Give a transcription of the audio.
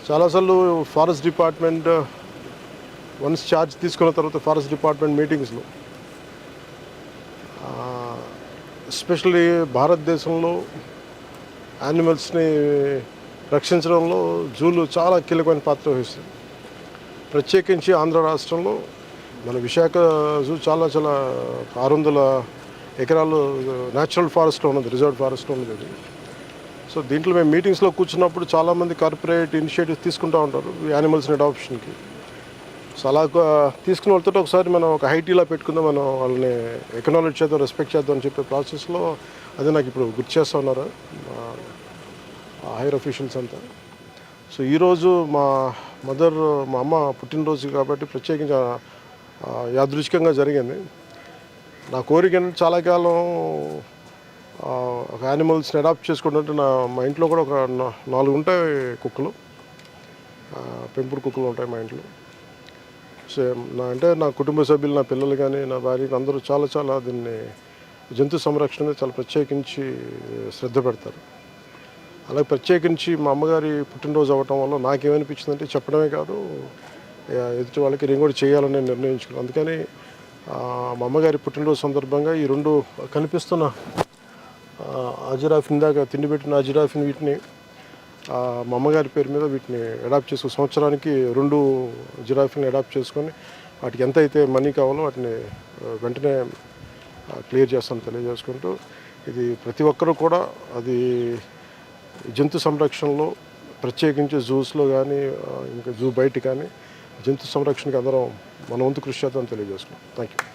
చాలాసార్లు forest department once charge తీసుకున్న తర్వాత ఫారెస్ట్ డిపార్ట్మెంట్ మీటింగ్స్లో ఎస్పెషల్లీ భారతదేశంలో యానిమల్స్ని రక్షించడంలో జూలు చాలా కీలకమైన పాత్ర వహిస్తుంది. ప్రత్యేకించి ఆంధ్ర రాష్ట్రంలో మన విశాఖ జూ చాలా 600 ఎకరాలు న్యాచురల్ ఫారెస్ట్లో ఉన్నది, రిజర్వ్ ఫారెస్ట్లో ఉన్నది అది. సో దీంట్లో మేము మీటింగ్స్లో కూర్చున్నప్పుడు చాలామంది కార్పొరేట్ ఇనిషియేటివ్స్ తీసుకుంటూ ఉంటారు యానిమల్స్ని అడాప్షన్కి. సో అలా తీసుకున్న వాళ్ళతో ఒకసారి మనం ఒక హైటీలా పెట్టుకుందాం, మనం వాళ్ళని ఎకనాలెడ్జ్ చేద్దాం, రెస్పెక్ట్ చేద్దాం అని చెప్పే ప్రాసెస్లో అదే నాకు ఇప్పుడు గుర్తు చేస్తూ ఉన్నారు హైయర్ అఫీషియల్స్ అంతా. సో ఈరోజు మా అమ్మ పుట్టినరోజు కాబట్టి ప్రత్యేకించి యాదృచ్ఛికంగా జరిగింది. నా కోరిక చాలా కాలం ఒక యానిమల్స్ని అడాప్ట్ చేసుకుంటుంటే మా ఇంట్లో కూడా ఒక 4 ఉంటాయి కుక్కలు, పెంపుడు కుక్కలు ఉంటాయి మా ఇంట్లో. సో నా కుటుంబ సభ్యులు, నా పిల్లలు కానీ నా భార్య అందరూ చాలా దీన్ని జంతు సంరక్షణ మీద చాలా ప్రత్యేకించి శ్రద్ధ పెడతారు. అలాగే ప్రత్యేకించి మా అమ్మగారి పుట్టినరోజు అవ్వటం వల్ల నాకేమనిపించిందంటే చెప్పడమే కాదు, ఎదుటి వాళ్ళకి నేను కూడా చేయాలని నిర్ణయించుకున్నాను. అందుకని మా అమ్మగారి పుట్టినరోజు సందర్భంగా ఈ 2 కనిపిస్తున్న అజిరాఫిన్ దాకా తిండి పెట్టిన అజిరాఫిన్ వీటిని మా అమ్మగారి పేరు మీద వీటిని అడాప్ట్ చేసుకుని సంవత్సరానికి 2 జిరాఫీని అడాప్ట్ చేసుకొని వాటికి ఎంత అయితే మనీ కావాలో వాటిని వెంటనే క్లియర్ చేస్తాను తెలియజేసుకుంటూ, ఇది ప్రతి ఒక్కరూ కూడా అది జంతు సంరక్షణలో ప్రత్యేకించి జూస్లో కానీ ఇంకా జూ బయట కానీ జంతు సంరక్షణకి అందరం మన వంతు కృషి చేద్దామని తెలియజేసుకున్నాం. Thank you.